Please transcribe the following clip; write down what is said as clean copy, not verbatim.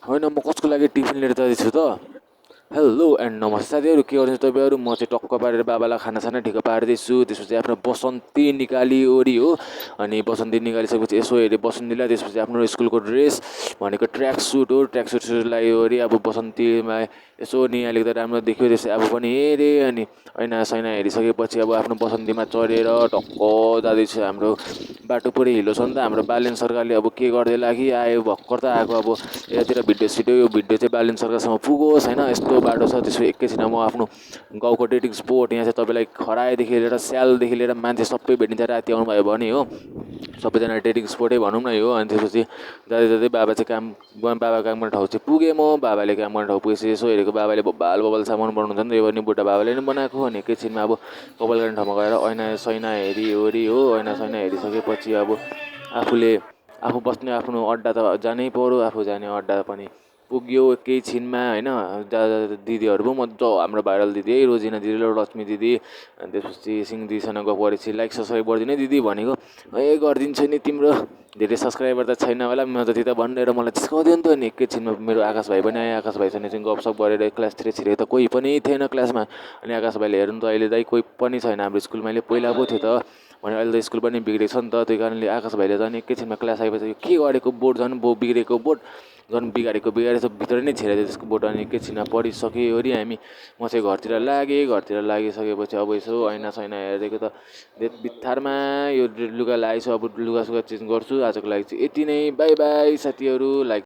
होइन म कसको लागि टिफिन लिएर जाँदैछु त हेलो एन्ड नमस्ते साथीहरू के गर्नुहुन्छ तपाईँहरू म चाहिँ टक्क पारेर बाबालाई खानासाना ढिक्क पारिदिन्छु त्यसपछि आफ्नो बसन्ती निकालिओरि हो अनि बसन्ती निकालिसकेपछि यसो हेरेँ बसन्तीलाई त्यसपछि आफ्नो स्कुलको ड्रेस भनेको ट्र्याक सुट हो ट्र्याक सुट लगाइओरि अब बसन्तीमा यसो निहालेको त राम्रो देखियो त्यसै अब पनि हेरेँ अनि ऐना सैना हेरिसकेपछि अब आफ्नो बसन्तीमा चढेर टक्क जाँदैछु हाम्रो बाटो पुरै हिलो छ नि त हाम्रो बालेन सरकारले अब के गर्दै लागि आयो भर्खर त आएको अब यतातिर भिडियो सिडियो यो भिडियो चाहिँ बालेन सरकारसम्म पुगोस् होइन यस्तो बाटो छ त्यसो एकैछिन म आफ्नो गाउँको डेटिङ स्पोट यहाँ चाहिँ तपाईँलाई खरायोदेखि लिएर स्यालदेखि लिएर मान्छे सबै भेटिन्छ राति आउनुभयो भने हो सबैजना डेटिङ स्पोटै भनौँ न यो अनि त्यसपछि जाँदै जाँदै बाबा चाहिँ बाबा काम गर्ने ठाउँ चाहिँ पुगेँ म बाबाले काम गर्ने ठाउँ पुगेपछि यसो हेरेको बाबाले बबाल बबाल सामान बनाउनुहुन्छ नि त यो पनि बुढा बाबाले नै बनाएको अनि एकैछिनमा अब बबाल गर्ने ठाउँमा गएर ऐना सैना हेरिओरि हो ऐना सैना हेरिसकेपछि अब आफू बस्ने आफ्नो अड्डा त जानै पऱ्यो आफू जाने अड्डा पनि पुग्यो एकैछिनमा होइन दिदीहरू पो मजा हाम्रो भाइरल दिदी है रोजिना दिदी र लक्ष्मी दिदी अनि त्यसपछि सिङ दिदीसँग गफ गरेपछि लाइक सब्सक्राइब गरिदिनु है दिदी भनेको ए गरिदिन्छु नि तिम्रो धेरै सब्सक्राइबर त छैन होला म जति त भनेर मलाई चिस्काउँथ्यो नि त अनि एकैछिनमा मेरो आकाश भाइ पनि आयो आकाश भाइसँग चाहिँ गफसप गरेर क्लासतिर छिरेको त कोही पनि थिएन क्लासमा अनि आकाश भाइले हेर्नु त अहिले दाइ कोही पनि छैन हाम्रो स्कुलमा अहिले पहिला पो थियो त भने अहिले त स्कुल पनि बिग्रेको छ नि त त्यही कारणले आकाश भाइले झन् एकैछिनमा क्लास आएपछि के गरेको बोर्ड झन् बिग्रेको बोर्ड झन् बिगारेको भित्र नै छिराइदियो त्यसको बोर्ड अनि एकैछिनमा पढिसक्योओरि हामी म चाहिँ घरतिर लागिसकेपछि अब यसो ऐना सैना हेरेको त बित्थारमा यो लुगा लगाएछु अब लुगा सुगा चेन्ज गर्छु आजको लागि चाहिँ यति नै बाई बाई साथीहरू लाइक